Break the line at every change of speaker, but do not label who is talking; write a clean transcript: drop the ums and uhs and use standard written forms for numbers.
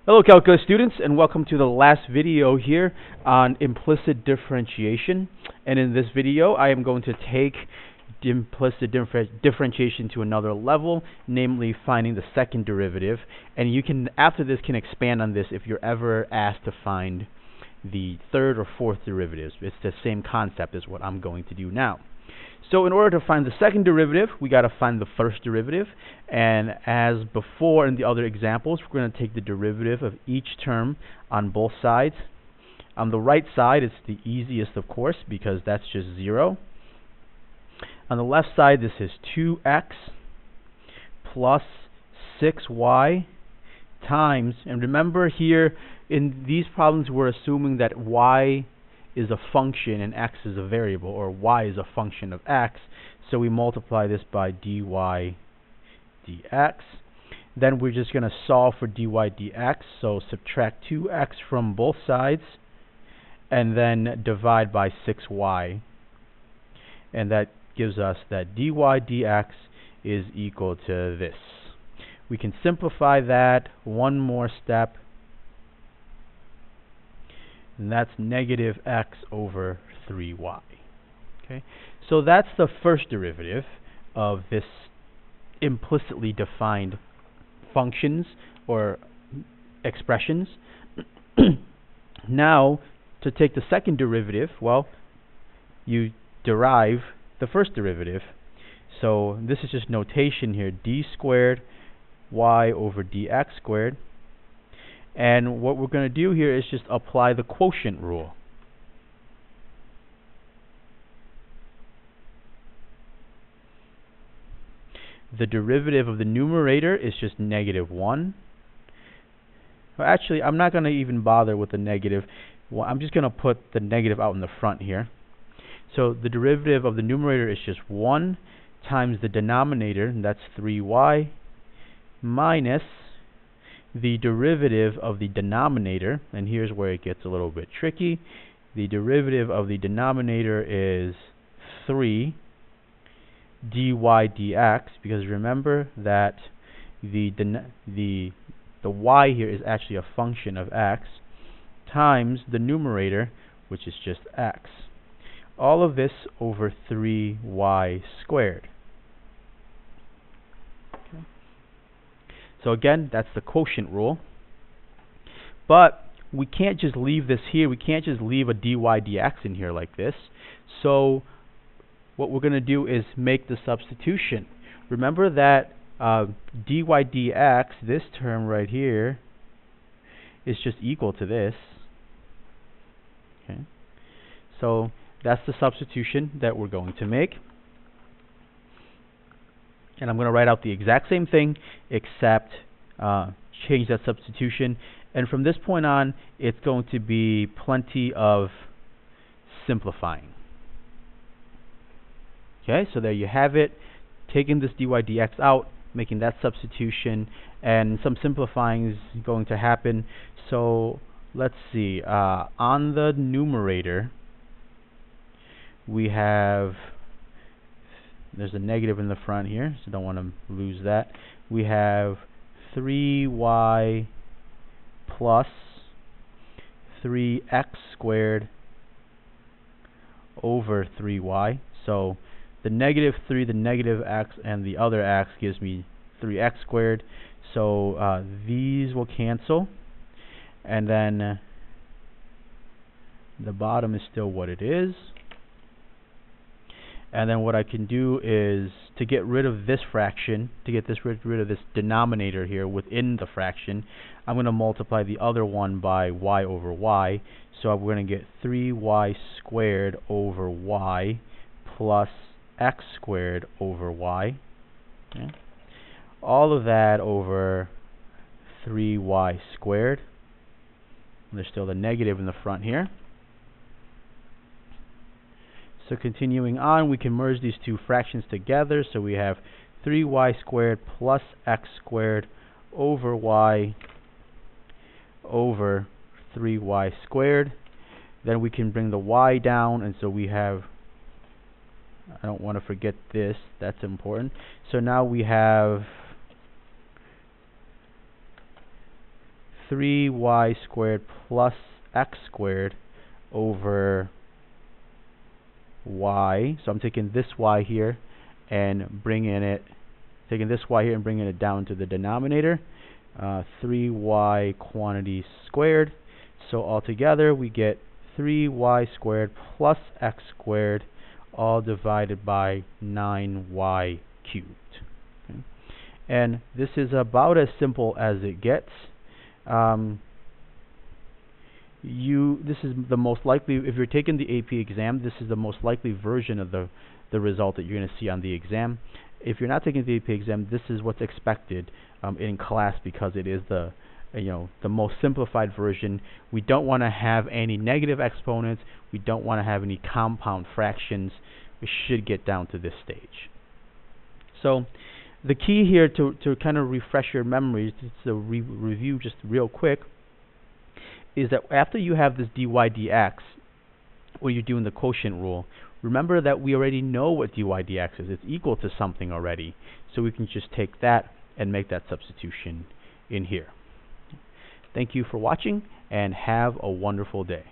Hello calculus students, and welcome to the last video here on implicit differentiation. And in this video I am going to take differentiation to another level, namely finding the second derivative. And you can, after this, can expand on this if you're ever asked to find the third or fourth derivatives. It's the same concept as what I'm going to do now. So in order to find the second derivative, we got to find the first derivative. And as before in the other examples, we're going to take the derivative of each term on both sides. On the right side, it's the easiest, of course, because that's just 0. On the left side, this is 2x plus 6y times, and remember here in these problems we're assuming that y is a function and x is a variable, or y is a function of x, so we multiply this by dy dx. Then we're just going to solve for dy dx, so subtract 2x from both sides and then divide by 6y, and that gives us that dy dx is equal to this. We can simplify that one more step, and that's negative x over 3y. Okay, so that's the first derivative of this implicitly defined functions or expressions. Now, to take the second derivative, well, you derive the first derivative. So this is just notation here, d squared y over dx squared. And what we're going to do here is just apply the quotient rule. The derivative of the numerator is just negative 1. Well, actually, I'm not going to even bother with the negative. Well, I'm just going to put the negative out in the front here. So the derivative of the numerator is just 1 times the denominator, and that's 3y, minus the derivative of the denominator, and here's where it gets a little bit tricky. The derivative of the denominator is 3 dy dx, because remember that the y here is actually a function of x, times the numerator, which is just x. All of this over 3y squared. So again, that's the quotient rule. But we can't just leave this here. We can't just leave a dy dx in here like this. So what we're going to do is make the substitution. Remember that dy dx, this term right here, is just equal to this. Okay. So that's the substitution that we're going to make. And I'm going to write out the exact same thing, except change that substitution. And from this point on, it's going to be plenty of simplifying. Okay, so there you have it. Taking this dy dx out, making that substitution, and some simplifying is going to happen. So let's see. On the numerator, we have, there's a negative in the front here, so don't want to lose that. We have 3y plus 3x squared over 3y. So the negative 3, the negative x, and the other x gives me 3x squared. So these will cancel. And then the bottom is still what it is. And then what I can do is, to get rid of this fraction, to get rid of this denominator here within the fraction, I'm going to multiply the other one by y over y. So we're going to get 3y squared over y plus x squared over y. Okay. All of that over 3y squared. And there's still the negative in the front here. So continuing on, we can merge these two fractions together. So we have 3y squared plus x squared over y over 3y squared. Then we can bring the y down, and so we have, I don't want to forget this, that's important. So now we have 3y squared plus x squared over y. So I'm taking this y here and taking this y here and bringing it down to the denominator. 3y quantity squared. So altogether we get 3y squared plus x squared, all divided by 9y cubed. Okay. And this is about as simple as it gets. This is the most likely, if you're taking the AP exam, this is the most likely version of the result that you're going to see on the exam. If you're not taking the AP exam, this is what's expected in class, because it is the most simplified version. We don't want to have any negative exponents. We don't want to have any compound fractions. We should get down to this stage. So the key here to kind of refresh your memories, to review just real quick, is that after you have this dy dx, when you're doing the quotient rule, remember that we already know what dy dx is. It's equal to something already. So we can just take that and make that substitution in here. Thank you for watching, and have a wonderful day.